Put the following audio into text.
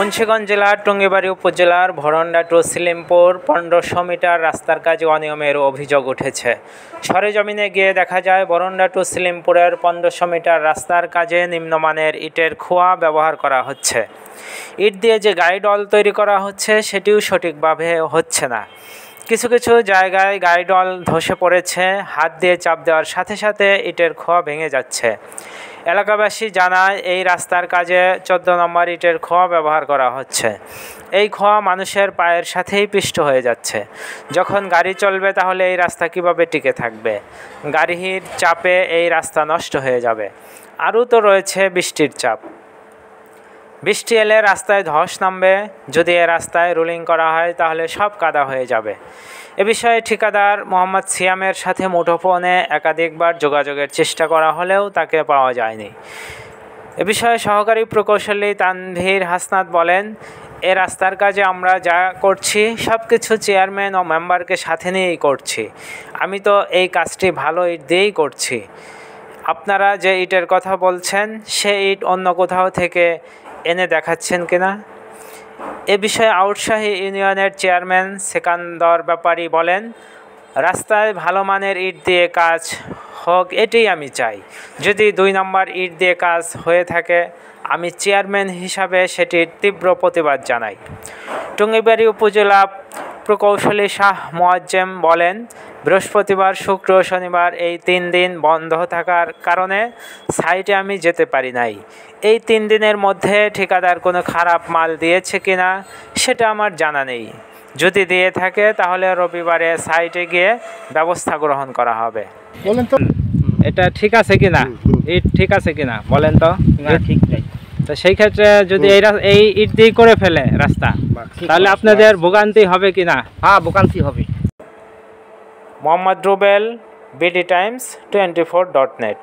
মুন্সিগঞ্জ জেলার টঙ্গিবাড়ি উপজেলার ভরন্ডা two Silimpur 1500 metre রাস্তার কাজে অনিয়মের অভিযোগ উঠেছে। সরেজমিনে গিয়ে দেখা যায় ভরন্ডা টু সিলিমপুরের 1500 মিটার রাস্তার কাজে নিম্নমানের ইটের খোয়া ব্যবহার করা হচ্ছে। ইট দিয়ে যে গাইডওয়াল তৈরি করা হচ্ছে সেটিও সঠিকভাবে হচ্ছে না। কিছু কিছু জায়গায় গাইডওয়াল ধসে পড়েছে, হাত দিয়ে চাপ দেওয়ার সাথে সাথে ইটের খোয়া ভেঙে যাচ্ছে। এলাকাবাসী জানায় এই রাস্তার কাজে 14 নম্বর ইটের খোয়া ব্যবহার করা হচ্ছে। এই খোয়া মানুষের পায়ের সাথেই পিষ্ট হয়ে যাচ্ছে। যখন গাড়ি চলবে তাহলে এই রাস্তা কিভাবে টিকে থাকবে? গাড়ির চাপে এই রাস্তা নষ্ট হয়ে যাবে। আরও তো রয়েছে বৃষ্টির চাপ। বৃষ্টি এলে রাস্তায় ধস নামবে। যদি এ রাস্তায় রোলিং করা হয় তাহলে সব কাদা হয়ে যাবে। এ বিষয়ে ঠিকাদার মোহাম্মদ সিয়ামের সাথে মুঠোফোনে একাধিকবার যোগাযোগের চেষ্টা করা হলেও তাকে পাওয়া যায়নি। এ বিষয়ে সহকারী প্রকৌশলী তানভীর হাসনাত বলেন, এ রাস্তার কাজে আমরা যা করছি সব কিছু চেয়ারম্যান ও মেম্বারকে সাথে নিয়েই করছি। আমি তো এই কাজটি ভালো ইট দিয়েই করছি। আপনারা যে ইটের কথা বলছেন সে ইট অন্য কোথাও থেকে এনে দেখাচ্ছেন কিনা? এ বিষয়ে আউটশাহী ইউনিয়নের চেয়ারম্যান সেকান্দর ব্যাপারী বলেন, রাস্তায় ভালো মানের ইট দিয়ে কাজ হোক এটাই আমি চাই। যদি 2 নম্বর ইট দিয়ে কাজ হয়ে থাকে আমি চেয়ারম্যান হিসাবে সেটির তীব্র প্রতিবাদ জানাই। টঙ্গিবাড়ি উপজেলা প্রকৌশলী শাহ মোয়াজ্জেম বলেন, বৃহস্পতিবার, শুক্র, শনিবার এই 3 দিন বন্ধ থাকার কারণে সাইটে আমি যেতে পারি নাই। এই 3 দিনের মধ্যে ঠিকাদার কোনো খারাপ মাল দিয়েছে কিনা সেটা আমার জানা নেই। যদি দিয়ে থাকে তাহলে রবিবারে সাইটে গিয়ে ব্যবস্থা গ্রহণ করা হবে। বলেন তো এটা ঠিক আছে কিনা? ইট ঠিক আছে কিনা বলেন তো? না, ঠিক নাই। তো সেই ক্ষেত্রে যদি এই ইট দিয়ে করে ফেলে রাস্তা তাহলে আপনাদের ভোগান্তি হবে কিনা? হ্যাঁ, ভোগান্তি হবে। Mohammad Rubel, BD Times 24.net।